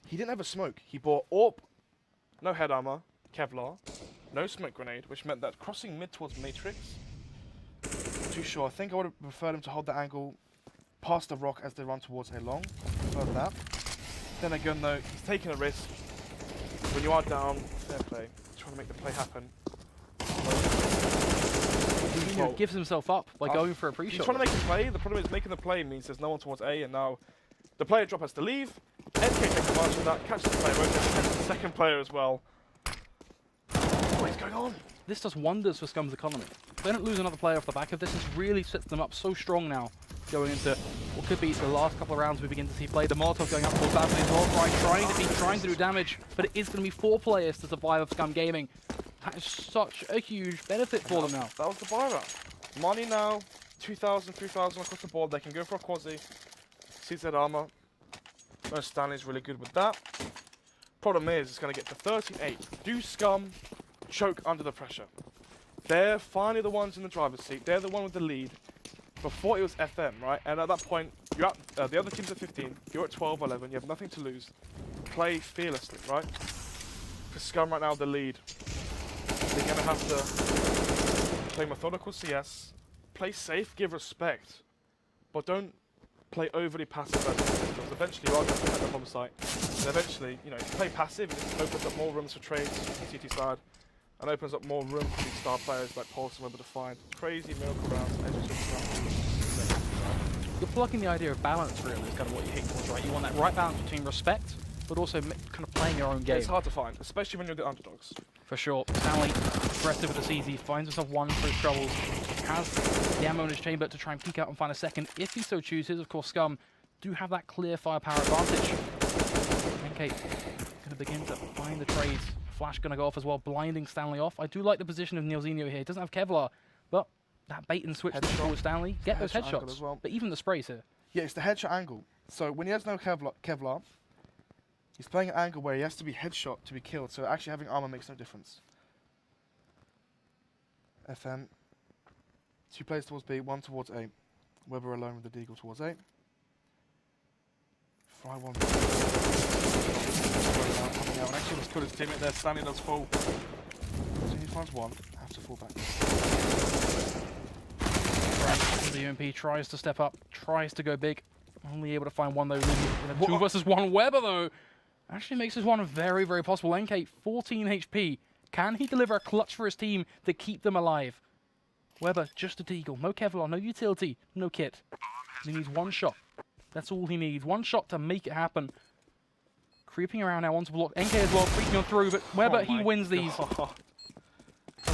He didn't have a smoke. He bought AWP, no head armor, Kevlar, no smoke grenade, which meant that crossing mid towards Matrix, not too sure. I think I would have preferred him to hold the angle past the rock as they run towards A long. Prefer that. Then again, though, he's taking a risk. When you are down, fair play. Trying to make the play happen. He gives himself up by going for a pre-shot. He's trying to make a play. The problem is making the play means there's no one towards A, and now the player drop has to leave. NK takes advantage of that, catches the player, catches the second player as well. What is going on? This does wonders for SKUM's economy. If they don't lose another player off the back of this, this really sets them up so strong now, going into what could be the last couple of rounds we begin to see play. The Molotov going up towards Badly as well, trying to do damage, but it is going to be 4 players to survive of SKUM Gaming. That is such a huge benefit for them now. That was the buy round. Money now, 2,000, 3,000 across the board. They can go for a quasi. CZ armor. No, Stanley's really good with that. Problem is, it's going to get to 13-8. Do SKUM choke under the pressure? They're finally the ones in the driver's seat. They're the one with the lead. Before it was FM, right? And at that point, you're at, the other team's at 15. You're at 12, 11. You have nothing to lose. Play fearlessly, right? For SKUM right now, the lead. They're going to have to play methodical CS, play safe, give respect, but don't play overly passive because eventually you are going to end up on the site. And eventually, you know, if you play passive, it opens up more rooms for trades on the CT side and opens up more room for these star players like Pulse and Weber to find crazy miracle rounds, You're plugging the idea of balance, really, is kind of what you hit towards, right? You want that right balance between respect, but also kind of playing your own game. It's hard to find, especially when you're the underdogs. For sure. Stanley, aggressive with the CZ, finds himself one for his troubles. Has the ammo in his chamber to try and peek out and find a second, if he so chooses. Of course, SKUM do have that clear firepower advantage. NK going to begin to find the trades. Flash going to go off as well, blinding Stanley off. I do like the position of Neilzinho here. He doesn't have Kevlar, but that bait and switch towards Stanley. Get those headshots. Well. But even the sprays here. Yeah, it's the headshot angle. So when he has no Kevlar, he's playing an angle where he has to be headshot to be killed, so actually having armor makes no difference. FM. 2 players towards B, 1 towards A. Weber alone with the deagle towards A. Fry 1. Coming out, and actually let's put his teammate there. Stanley does fall. So he finds 1, have to fall back. The UMP tries to step up, tries to go big. Only able to find 1 though, really. 2 versus 1. Weber though actually makes this one very, very possible. NK, 14 HP. Can he deliver a clutch for his team to keep them alive? Weber, just a deagle. No Kevlar, no utility, no kit. He needs 1 shot. That's all he needs. 1 shot to make it happen. Creeping around now onto block. NK as well, creeping on through, but Weber, he wins these. A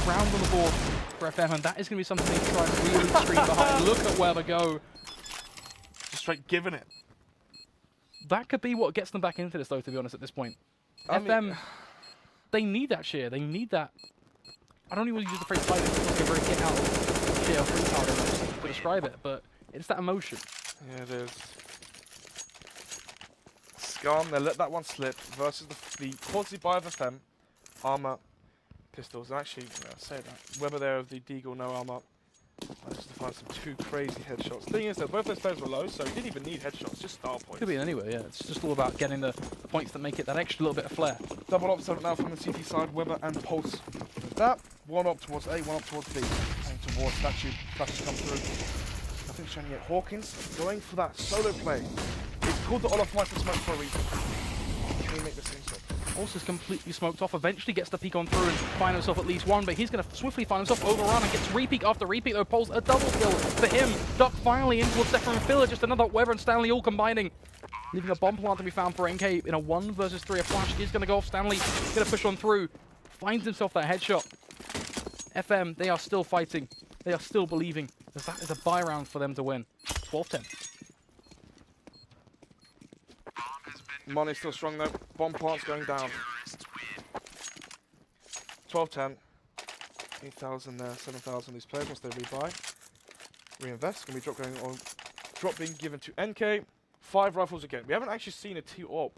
round on the board for FM, and that is going to be something they try and really screen behind. Look at Weber go. Just straight giving it. That could be what gets them back into this, though, to be honest, at this point. FM, they need that sheer. They need that. I don't even use the phrase fighting because they're very get out of sheer free power almost to describe it, but it's that emotion. Yeah, it is. SKUM, they let that one slip versus the quality buy of FM. Armor, pistols. And actually, say that. Weber there of the deagle, no armor. Managed to find some 2 crazy headshots. The thing is that both those players were low, so he didn't even need headshots, just star points. Could be anywhere, yeah. It's just all about getting the points that make it that extra little bit of flair. Double up now from the CT side, Weber and Pulse. With that, 1 up towards A, 1 up towards B. Going towards Statue, flashes come through. Nothing showing yet. Hawkins going for that solo play. It's called the Olaf Meister smoke for a reason. Can he make this thing stop? Also is completely smoked off, eventually gets the peek on through and find himself at least 1, but he's going to swiftly find himself overrun and gets repeat after repeat, though Pulse a double kill for him. Duck finally in towards second and filler, just another Weber and Stanley all combining. Leaving a bomb plant to be found for NK in a 1 versus 3. A flash is going to go off, Stanley going to push on through, finds himself that headshot. FM, they are still fighting, they are still believing, as that is a buy round for them to win. 12-10. Money's still strong though. Bomb plant's going down. 12-10. 8,000 there, 7,000 these players once they rebuy. Reinvest. Gonna be drop being given to NK. 5 rifles again. We haven't actually seen a T AWP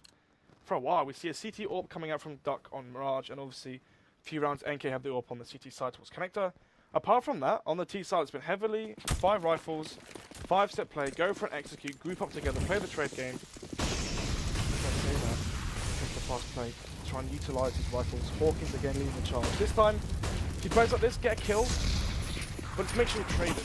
for a while. We see a CT AWP coming out from Duck on Mirage, and obviously a few rounds NK have the AWP on the CT side towards Connector. Apart from that, on the T side, it's been heavily 5 rifles, 5-step play, go for an execute, group up together, play the trade game. Take the fast play, try and utilize his rifles. Hawkins again leading the charge. This time, if he plays like this, get a kill, but to make sure you trade it.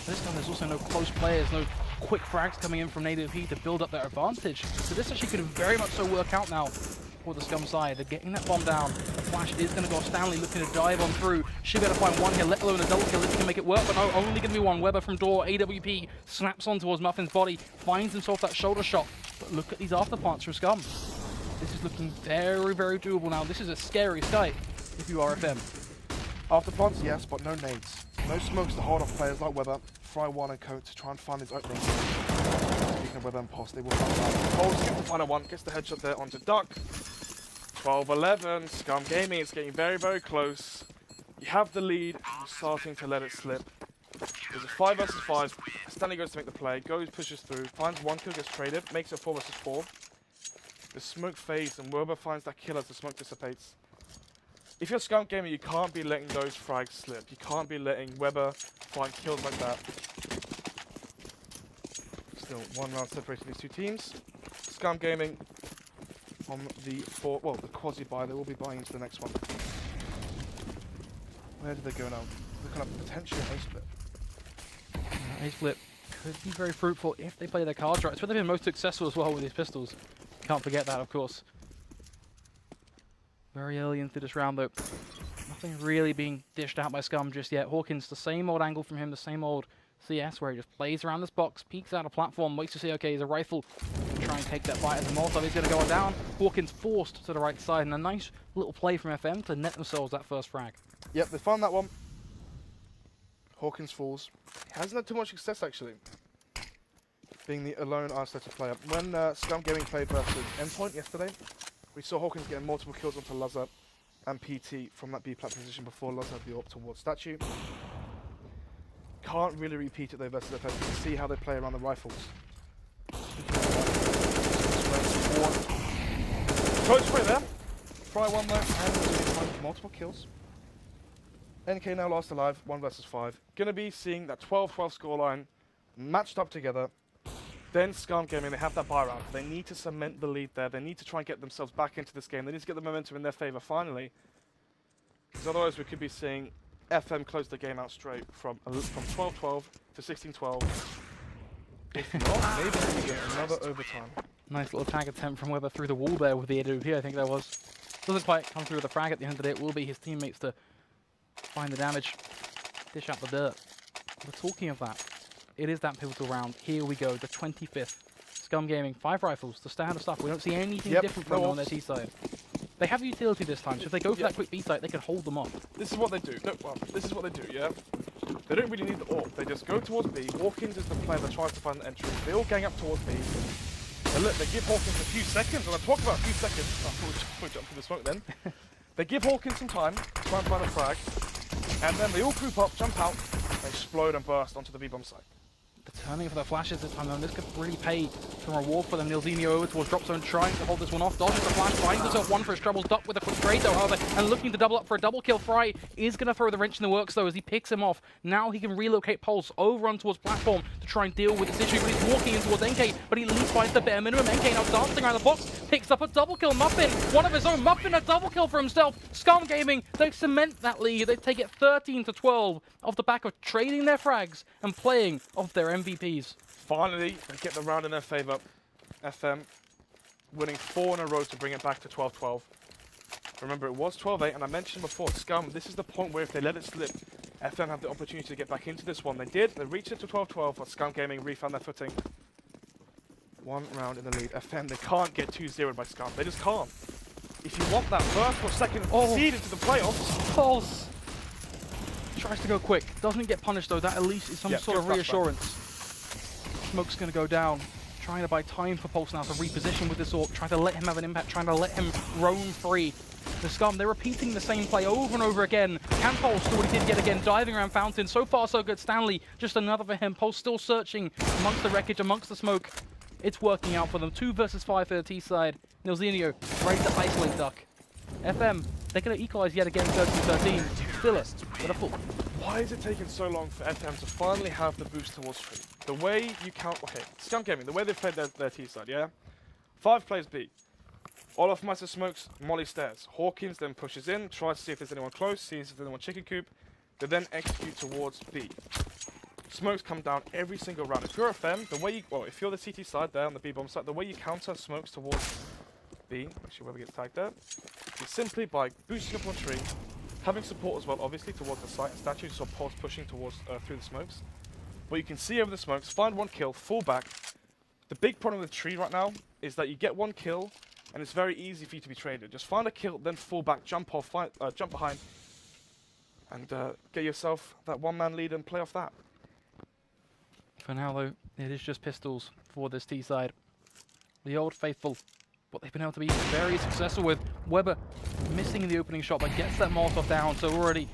This time there's also no close players, no quick frags coming in from Native P to build up their advantage. So this actually could very much so work out now for the Scum side. They're getting that bomb down. The flash is going to go off Stanley, looking to dive on through. Should be able to find one here, let alone a double kill if he can make it work, but no, only going to be one. Weber from door, AWP snaps on towards Muffin's body, finds himself that shoulder shot. But look at these afterplants from Scum. This is looking very, very doable now. This is a scary sight if you are FM. Afterplants, yes, but no nades. No smokes to hold off players like Weber, Fry, One, and Coat to try and find his opening. Speaking of Weber and Post, they will find out. Cole skips the final one, gets the headshot there onto Duck. 12-11, Scum Gaming is getting very, very close. You have the lead, you're starting to let it slip. There's a 5 versus 5. Stanley goes to make the play, goes, pushes through, finds one kill, gets traded, makes it 4 versus 4. The smoke fades and Weber finds that kill as the smoke dissipates. If you're Scum Gaming, you can't be letting those frags slip. You can't be letting Weber find kills like that. Still 1 round separating these two teams. Scum Gaming on the the quasi-buy. They will be buying into the next one. Where do they go now? Looking at potentially an A-split. A-split could be very fruitful if they play their cards right. It's where they've been most successful as well with these pistols. Can't forget that, of course. Very early into this round, though. Nothing really being dished out by Scum just yet. Hawkins, the same old angle from him, the same old CS, where he just plays around this box, peeks out a platform, waits to see, okay, he's a rifle. Try and take that fight as a Molotov. He's going to go on down. Hawkins forced to the right side, and a nice little play from FM to net themselves that first frag. Yep, they found that one. Hawkins falls. He hasn't had too much success, actually, being the alone isolated player. When Scum Gaming played versus Endpoint yesterday, we saw Hawkins getting multiple kills onto Lazar and PT from that B-plat position before Lazar had the AWP towards Statue. Can't really repeat it though versus FF. You can see how they play around the rifles. Close spray there. Fry one there and multiple kills. NK now last alive, 1 versus 5. Gonna be seeing that 12-12 scoreline matched up together. Then Scum Gaming, they have that buy round. They need to cement the lead there. They need to try and get themselves back into this game. They need to get the momentum in their favor finally. Because otherwise we could be seeing FM close the game out straight from 12-12 to 16-12. If not, maybe we get another overtime. Nice little tag attempt from Weber through the wall there with the AWP, I think that was. Doesn't quite come through with the frag at the end of the day. It will be his teammates to find the damage, dish out the dirt. But talking of that, it is that pivotal round. Here we go, the 25th. Scum Gaming, 5 rifles, the standard stuff. We don't see anything different from them on their T side. They have utility this time, so if they go for that quick B site, they can hold them off. This is what they do. No, well, this is what they do, yeah? They don't really need the AWP. They just go towards B. Hawkins is the player that tries to find the entry. They all gang up towards B. And look, they give Hawkins a few seconds, and I talk about a few seconds. I thought we'd jump through the smoke then. They give Hawkins some time to try and find a frag, and then they all group up, jump out, and explode and burst onto the B-bomb site. The turning for the flashes this time, though, this could really pay some reward for them. Nilzinho over towards drop zone, trying to hold this one off. Dodges the flash, finds himself one for his troubles. Duck with a quick trade, though, however, and looking to double up for a double kill. Fry is going to throw the wrench in the works, though, as he picks him off. Now he can relocate Pulse over on towards platform to try and deal with this issue, but he's walking in towards NK, but he at least finds the bare minimum. NK now dancing around the box, picks up a double kill. Muffin, one of his own. Muffin, a double kill for himself. Scum Gaming, they cement that lead. They take it 13-12 off the back of trading their frags and playing off their MVPs. Finally, they get the round in their favor. FM winning 4 in a row to bring it back to 12-12. Remember, it was 12-8, and I mentioned before, Scum, this is the point where if they let it slip, FM have the opportunity to get back into this one. They did. They reached it to 12-12, but Scum Gaming refound their footing. 1 round in the lead. FM, they can't get 2-0'd by Scum. They just can't. If you want that first or second seed into the playoffs... Pulse tries to go quick. Doesn't get punished, though. That at least is some sort of reassurance. Smoke's going to go down, trying to buy time for Pulse now to reposition with this AWP, trying to let him have an impact, trying to let him roam free. The Scum, they're repeating the same play over and over again. Can Pulse do what he did yet again, diving around Fountain? So far, so good. Stanley, just another for him. Pulse still searching amongst the wreckage, amongst the smoke. It's working out for them. 2 versus 5 for the T side. Nilzinho ready to isolate Duck. FM, they're going to equalize yet again, 13-13. Still it, with a full. Why is it taking so long for FM to finally have the boost towards 3? The way you count... Okay, SKUM Gaming, the way they've played their T side, yeah? 5 plays B. Olaf Meister smokes, Molly stairs. Hawkins then pushes in, tries to see if there's anyone close, sees if there's anyone chicken coop. They then execute towards B. Smokes come down every single round. If you're FM, the way you... Well, if you're the CT side there on the B bomb side, the way you counter smokes towards B, actually whoever gets tagged there, is simply by boosting up on tree, having support as well, obviously, towards the site statue, so pulse pushing towards through the smokes. But you can see over the smokes, find one kill, fall back. The big problem with tree right now is that you get one kill, and it's very easy for you to be traded. Just find a kill, then fall back, jump off, jump behind, and get yourself that one-man lead and play off that. For now, though, it is just pistols for this T side. The old faithful, what they've been able to be very successful with. Weber missing the opening shot, but gets that Molotov down, so already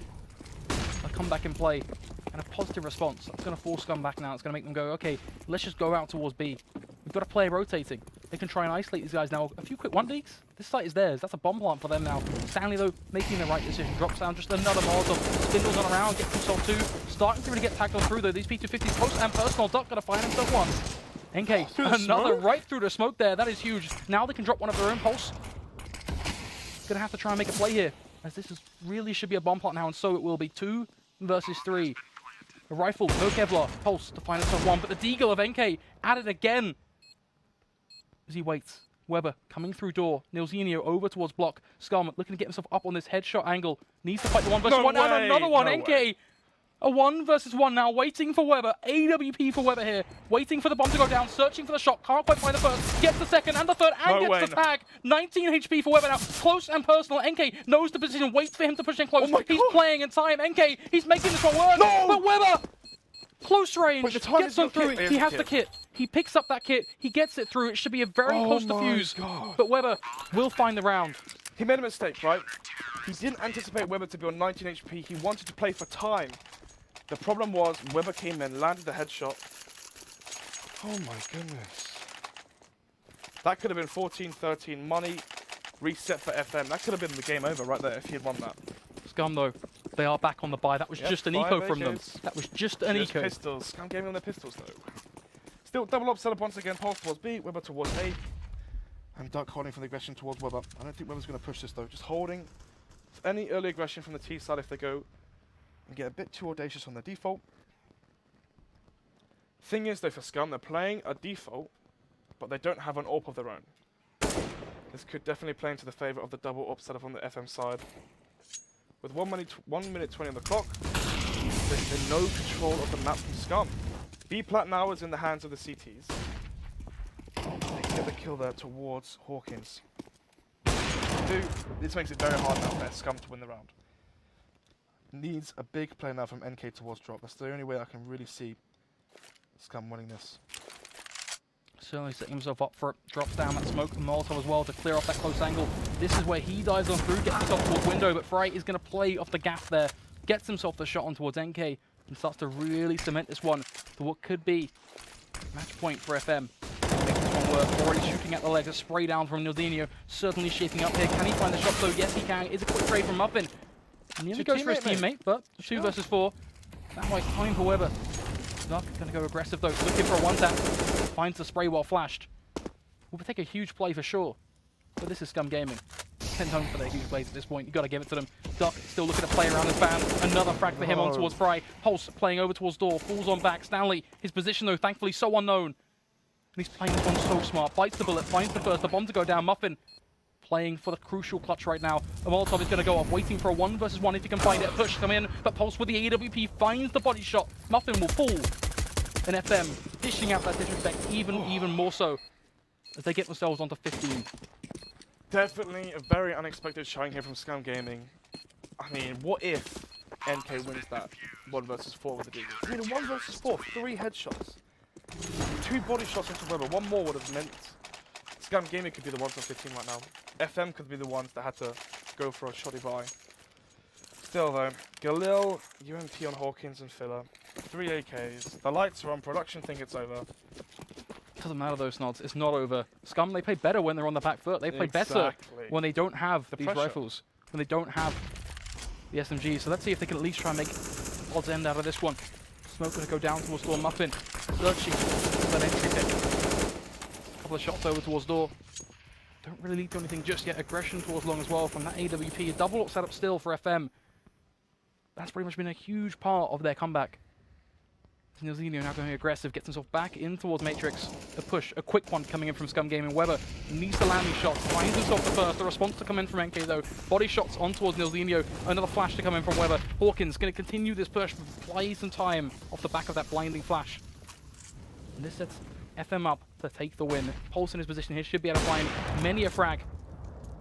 a comeback in play and a positive response. That's going to force SKUM back now. It's going to make them go, okay, let's just go out towards B. We've got a player rotating. They can try and isolate these guys now. A few quick 1-digs. This site is theirs. That's a bomb plant for them now. Stanley, though, making the right decision. Drops down just another Molotov. Spindles on around, gets himself 2. Starting to really get tackled through, though. These P250s, close and personal. Duck going to find himself 1. NK, another right through the smoke there. That is huge. Now they can drop one of their own. Pulse going to have to try and make a play here, as this is really should be a bomb plot now, and so it will be. 2 versus 3. A rifle, no Kevlar. Pulse to find himself 1, but the deagle of NK at it again as he waits. Weber coming through door. Nilzinho over towards block. SKUM looking to get himself up on this headshot angle. Needs to fight the 1 versus 1 and another one. No NK. way. A 1 versus 1 now, waiting for Weber. AWP for Weber here. Waiting for the bomb to go down, searching for the shot. Can't quite find the first. Gets the second and the third and gets the tag. 19 HP for Weber now. Close and personal. NK knows the position, waits for him to push in close. He's playing in time. NK, he's making this one work. No! But Weber, close range, gets on through kit. it. He has the kit. He picks up that kit. He gets it through. It should be a very close defuse. But Weber will find the round. He made a mistake, right? He didn't anticipate Weber to be on 19 HP. He wanted to play for time. The problem was Weber came in, landed the headshot. Oh my goodness. That could have been 14-13 money, reset for FM. That could have been the game over right there if he had won that. SKUM though, they are back on the buy. That was just an eco from them. That was just an eco. Pistols. SKUM Gaming on their pistols though. Still double up setup once again. Pulse towards B, Weber towards A. And Duck holding for the aggression towards Weber. I don't think Weber's going to push this though. Just holding any early aggression from the T side if they go and get a bit too audacious on their default. Thing is though, for SKUM, they're playing a default, but they don't have an AWP of their own. This could definitely play into the favour of the double AWP setup on the FM side. With 1 minute 20 on the clock, there's been no control of the map from SKUM. B plat now is in the hands of the CTs. They can get the kill there towards Hawkins. This makes it very hard now for SKUM to win the round. Needs a big play now from NK towards drop. That's the only way I can really see SKUM winning this. Certainly setting himself up for it. Drops down that smoke from Molotov as well to clear off that close angle. This is where he dives on through, gets himself towards window, but Fry is going to play off the gas there. Gets himself the shot on towards NK and starts to really cement this one to what could be match point for FM. Makes this one work. Already shooting at the legs. A spray down from Nilzinho. Certainly shaping up here. Can he find the shot? So yes, he can. It's a quick trade from Muffin. Nearly goes for his teammate, but 2 versus 4. That was time for Weber. Not going to go aggressive though. Looking for a 1-tap. Finds the spray while flashed. Will take a huge play for sure. But this is SKUM Gaming. 10 home for their huge plays at this point. You've got to give it to them. Duck still looking to play around his band. Another frag for him on towards Fry. Pulse playing over towards door. Falls on back. Stanley, his position though, thankfully so unknown. And he's playing this one so smart. Bites the bullet, finds the first. The bomb to go down. Muffin playing for the crucial clutch right now. The Molotov is going to go off, waiting for a 1 versus 1 if he can find it. Push come in, but Pulse with the AWP finds the body shot. Muffin will fall. And FM dishing out that disrespect even more so as they get themselves onto 15. Definitely a very unexpected showing here from SKUM Gaming. I mean, what if NK wins that 1 versus 4 with the Deagle? I mean, 1 versus 4, 3 headshots. 2 body shots into Weber, 1 more would have meant SKUM Gaming could be the ones on 15 right now. FM could be the ones that had to go for a shoddy buy. Still though, Galil, UMP on Hawkins and Filler. 3 AKs. The lights are on, production think it's over. Doesn't matter though, Snods. It's not over. SKUM, they play better when they're on the back foot. They play better when they don't have these rifles. When they don't have the SMGs. So let's see if they can at least try and make odds end out of this one. Smoke going to go down towards door. Muffin searching for that entry pick. Couple of shots over towards door. Don't really lead to anything just yet. Aggression towards long as well from that AWP. A double up setup still for FM. That's pretty much been a huge part of their comeback. Nilzinho now going aggressive, gets himself back in towards Matrix. A push, a quick one coming in from SKUM Gaming. Weber needs to land these shots, finds himself the first. The response to come in from NK though. Body shots on towards Nilzinho. Another flash to come in from Weber. Hawkins going to continue this push, play some time off the back of that blinding flash. And this sets FM up to take the win. Pulse in his position here, should be able to find many a frag.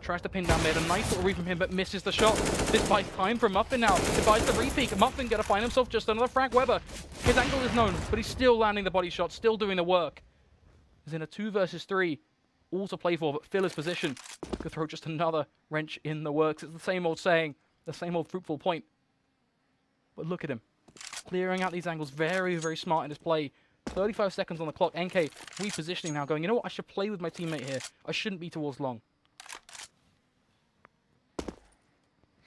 Tries to pin down there, a nice little read from him, but misses the shot. This buys time for Muffin now. It buys the re-peek. Muffin gonna find himself just another frag. Weber, his angle is known, but he's still landing the body shot, still doing the work. He's in a 2 versus 3, all to play for, but Phil is position. Could throw just another wrench in the works. It's the same old saying, the same old fruitful point. But look at him, clearing out these angles, very, very smart in his play. 35 seconds on the clock. NK repositioning now, going, you know what, I should play with my teammate here. I shouldn't be towards long.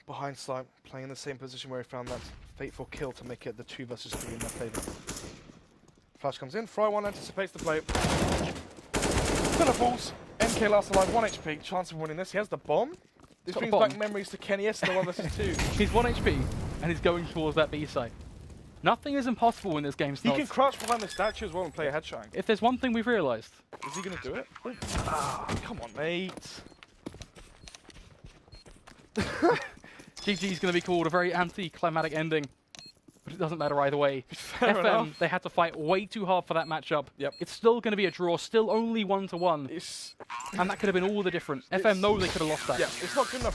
Behind Slime, playing in the same position where he found that fateful kill to make it the 2 versus 3 in their favour. Flash comes in, Fry1 anticipates the play. Still falls. MK last alive, 1 HP, chance of winning this. He has the bomb. This brings back memories to Kenny S, the 1 versus 2. He's 1 HP, and he's going towards that B site. Nothing is impossible when this game starts. He can crouch behind the statue as well and play a headshot. If there's one thing we've realised. Is he going to do it? Ah, come on, mate. GG's going to be called a very anti-climatic ending, but it doesn't matter either way. Fair FM, enough. they had to fight way too hard for that matchup. Yep. It's still going to be a draw, still only 1-1, and that could have been all the difference. FM know they could have lost that. Yeah, it's not good enough.